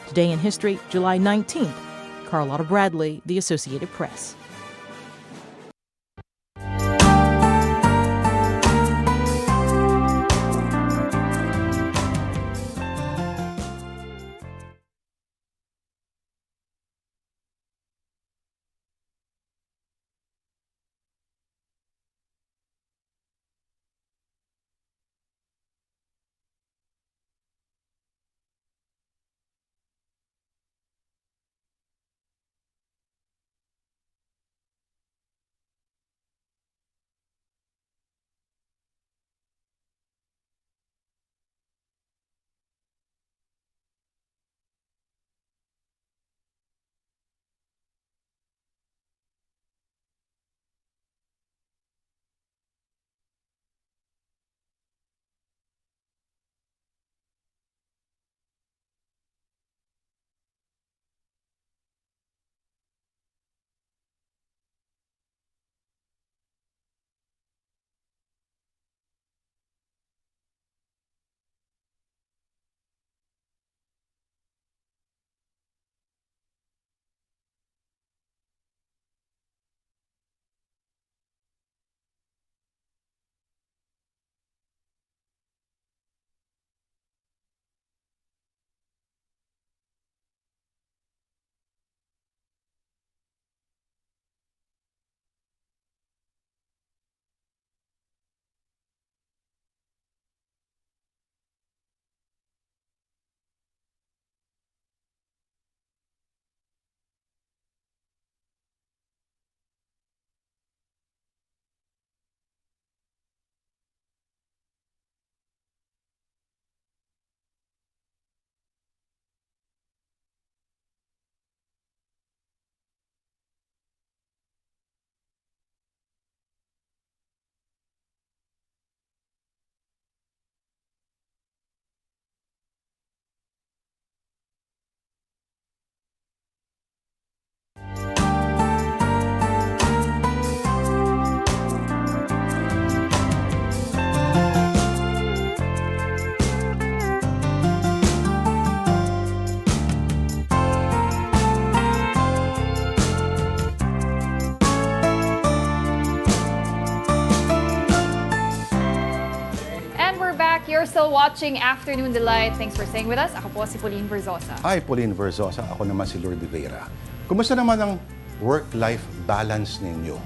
Today in History, July 19th. Carlotta Bradley, The Associated Press. You're still watching Afternoon Delight. Thanks for staying with us. Ako po si Pauline Verzosa. Hi, Pauline Verzosa. Ako naman si Lourd Veyra. Kumusta naman ang work-life balance ninyo?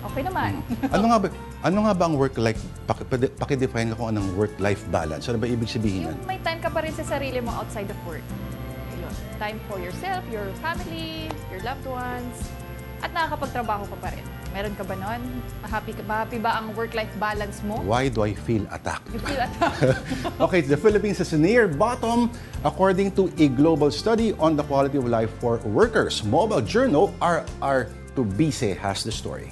Okay naman. Ano nga ba ang work-life? Paki-define ko anong work-life balance. Ano ba ibig sabihin nun? Yung may time ka pa rin sa sarili mo outside of work. Ayun. Time for yourself, your family, your loved ones. At nakakapagtrabaho ka pa rin. Meron ka ba nun? Happy ba ang work-life balance mo? Why do I feel attacked? You feel attacked? Okay, the Philippines is near bottom according to a global study on the quality of life for workers. Mobile Journal RR Tubise has the story.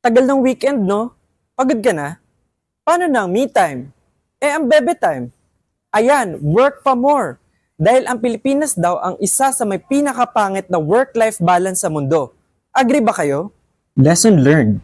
Tagal ng weekend, no? Pagod ka na? Paano na ang me time? Ang bebe time? Ayan, work pa more. Dahil ang Pilipinas daw ang isa sa may pinakapangit na work-life balance sa mundo. Agree ba kayo? Lesson learned.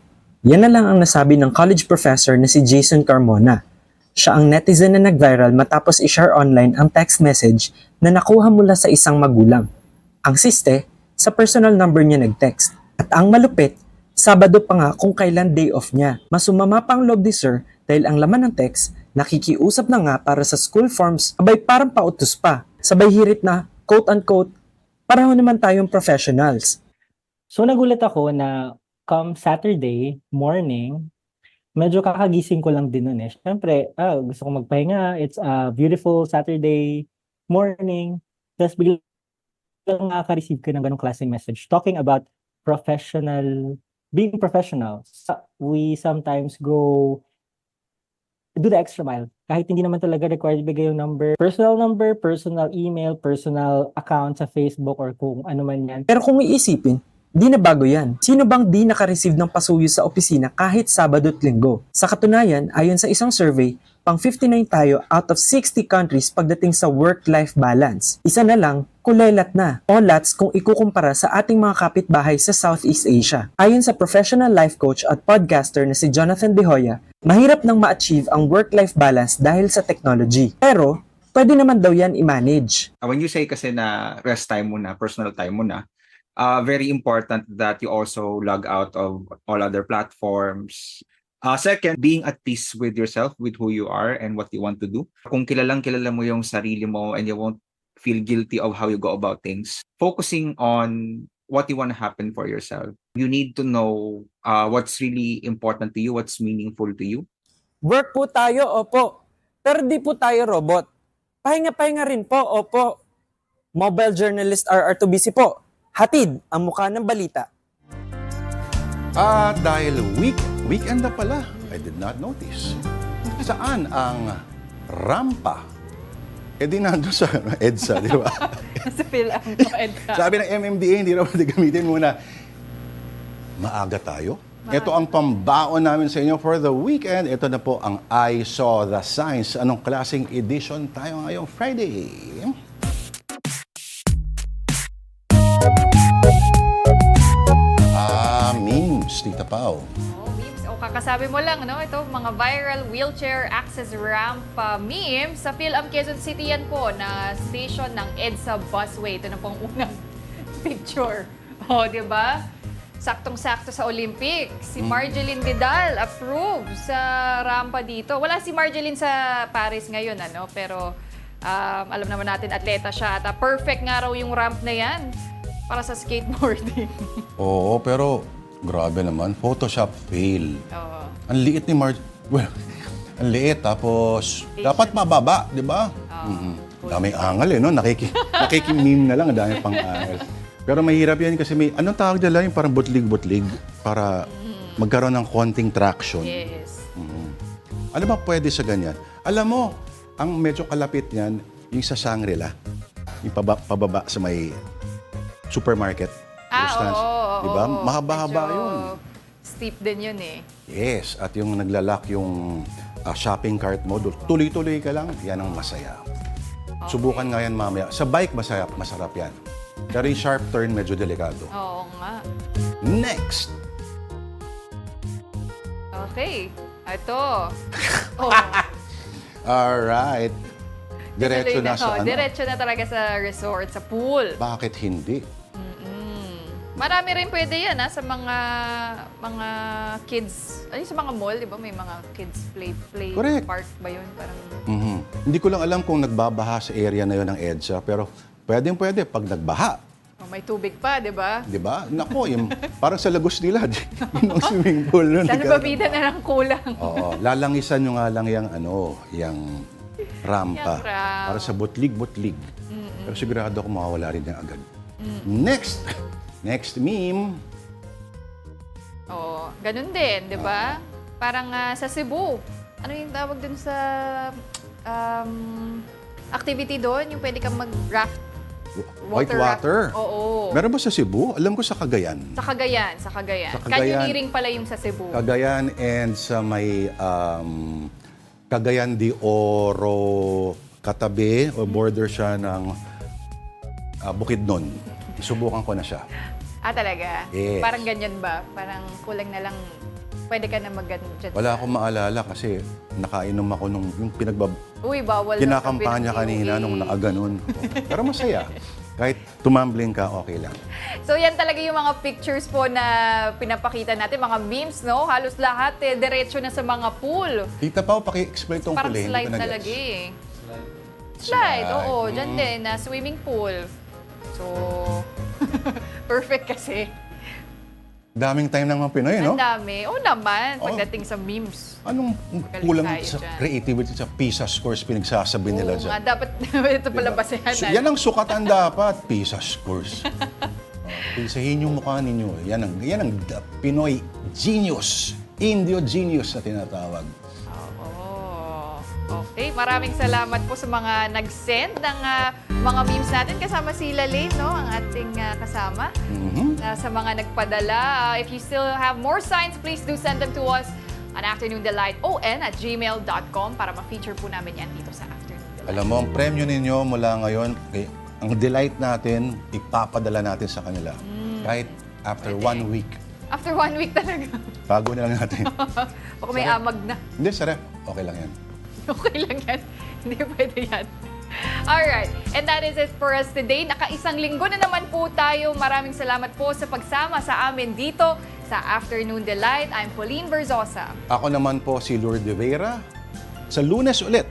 Yan na lang ang nasabi ng college professor na si Jason Carmona. Siya ang netizen na nag-viral matapos i-share online ang text message na nakuha mula sa isang magulang. Ang siste, sa personal number niya nag-text. At ang malupit, Sabado pa nga kung kailan day off niya. Mas sumama pa ang loob ni Sir dahil ang laman ng text, nakikiusap na nga para sa school forms, abay parang pautos pa. Sabay hirit na, quote-unquote, pareho naman tayong professionals. So nagulat ako na come Saturday morning, medyo kakagising ko lang din nun eh. Siyempre, gusto ko magpahinga. It's a beautiful Saturday morning. Tapos biglang nakaka-receive ko ng ganong klaseng message talking about being professional. We sometimes do the extra mile. Kahit hindi naman talaga required bigay yung number, personal email, personal account sa Facebook or kung ano man yan. Pero kung iisipin, di na bago yan. Sino bang di naka-receive ng pasuyo sa opisina kahit Sabado at Linggo? Sa katunayan, ayon sa isang survey, pang 59 tayo out of 60 countries pagdating sa work-life balance. Isa na lang, kulelat na. O lats kung ikukumpara sa ating mga kapitbahay sa Southeast Asia. Ayon sa professional life coach at podcaster na si Jonathan De Hoya, mahirap nang ma-achieve ang work-life balance dahil sa technology. Pero, pwede naman daw yan i-manage. When you say kasi na rest time mo na, personal time mo na, very important that you also log out of all other platforms. Second, being at peace with yourself, with who you are and what you want to do. Kung kilala mo yung sarili mo and you won't feel guilty of how you go about things, focusing on what you want to happen for yourself. You need to know what's really important to you, what's meaningful to you. Work po tayo, opo. Pero di po tayo robot. Pahinga-pahinga rin po, opo. Mobile journalist RR Tubisi po. Hatid ang mukha ng balita. At dahil weekend na pala, I did not notice. Saan ang rampa? Eh di nandun sa EDSA, di ba? Sa Philippine EDSA. Sabi ng MMDA, hindi raw gamitin muna. Maaga tayo. Ito ang pambaon namin sa inyo for the weekend. Ito na po ang I Saw the Signs. Anong klaseng edition tayo ngayong Friday? Memes, Tita Pao. Memes. Kakasabi mo lang, no? Ito, mga viral wheelchair access ramp memes. Sa Philippine Quezon City yan po, na station ng EDSA Busway. Ito na pong unang picture. Di ba? Saktong-sakto sa Olympics. Si Marjeline Vidal approve sa rampa dito. Wala si Marjeline sa Paris ngayon, ano? Pero alam naman natin, atleta siya. At perfect nga raw yung ramp na yan para sa skateboarding. Oo, pero grabe naman. Photoshop fail. Oo. Ang liit ni well, ang liit. Tapos, dapat mababa, di ba? Daming angal eh, no? Nakikimeme na lang, ang dami pang angal. Pero mahirap yan kasi may, anong tawag nila yung parang butlig-butlig para magkaroon ng konting traction. Yes. Ano ba pwede sa ganyan? Alam mo, ang medyo kalapit niyan, yung sa Shangri-La. Yung pababa sa may supermarket. Oo. Diba? Mahaba-haba yun. Steep din yun eh. Yes, at yung naglalak yung shopping cart mo, tuloy-tuloy ka lang, yan ang masaya. Okay. Subukan nga yan mamaya. Sa bike, masarap yan. Pero yung sharp turn, medyo delikado. Oo nga. Next! Okay. Ito. Alright. Diretso na sa ano? Diretso na talaga sa resort, sa pool. Bakit hindi? Marami rin pwede yan sa mga kids. Ay, sa mga mall, di ba? May mga kids play park ba yun? Parang... Hindi ko lang alam kung nagbabaha sa area na yun ng EDSA, pero pwede pag nagbaha. May tubig pa, di ba? Di ba? Nako, yung parang sa Lagos nila, yung swimming pool nun. Sana babida na lang kulang. Oo, lalangisan nyo nga lang yung rampa. Para sa butlig-butlig. Pero sigurado ako mawawala rin yan agad. Next meme. Oo, ganun din, di ba? Parang sa Cebu. Ano yung tawag dun sa activity doon? Yung pwede kang mag-raft. Whitewater? Oo. Meron ba sa Cebu? Alam ko sa Cagayan. Sa Cagayan. Canyoneering pala yung sa Cebu. Cagayan and sa may Cagayan de Oro katabi o border siya ng Bukidnon. Subukan ko na siya. Talaga? Yes. Parang ganyan ba? Parang kulang na lang Pwede ka na mag-ano dyan. Wala akong maalala kasi nakainom ako nung yung Uy, bawal na kinakampanya sabi ng kanina DOA. nung nakaganon. Pero masaya. Kahit tumambling ka, okay lang. So yan talaga yung mga pictures po na pinapakita natin, mga memes, no? Halos lahat diretso na sa mga pool. Tita Pao, paki-explain tong Parang puli. Hindi slide ko na-gets. talaga eh. Slide, oo. Dyan din, na swimming pool. So, perfect kasi. Daming time ng mga Pinoy, no? Ang dami. Oo naman, pagdating sa memes. Anong Magaling kulang tayo sa dyan. creativity sa PISA scores pinagsasabi nila Oo dyan? nga, dapat ito pala basehan So, natin. yan ang sukatan dapat, PISA scores. Pisahin yung mukha ninyo. Yan ang Pinoy genius. Indio genius na tinatawag. Okay, maraming salamat po sa mga nag-send ng mga memes natin. Kasama si Lalaine, no? Ang ating kasama. Sa mga nagpadala. If you still have more signs, please do send them to us on afternoondelighton@gmail.com para ma-feature po namin yan dito sa Afternoon Delight. Alam mo, ang premyo ninyo mula ngayon, ang delight natin, ipapadala natin sa kanila. Kahit after 1 week. After 1 week talaga. Bago na lang natin. Baka may amag na. Hindi, sarap. Okay lang yan. Okay lang yan. Hindi pwede yan. Alright, and that is it for us today. Nakaisang linggo na naman po tayo. Maraming salamat po sa pagsama sa amin dito sa Afternoon Delight. I'm Pauline Verzosa. Ako naman po si Lourd de Veyra. Sa Lunes ulit,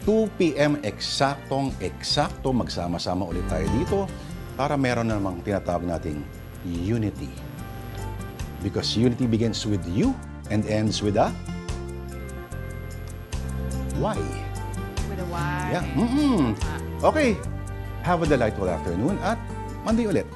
2 p.m. eksakto magsama-sama ulit tayo dito para meron namang tinatawag nating unity. Because unity begins with you and ends with a why. With a Y. Yeah. Okay. Have a delightful afternoon at Monday ulit.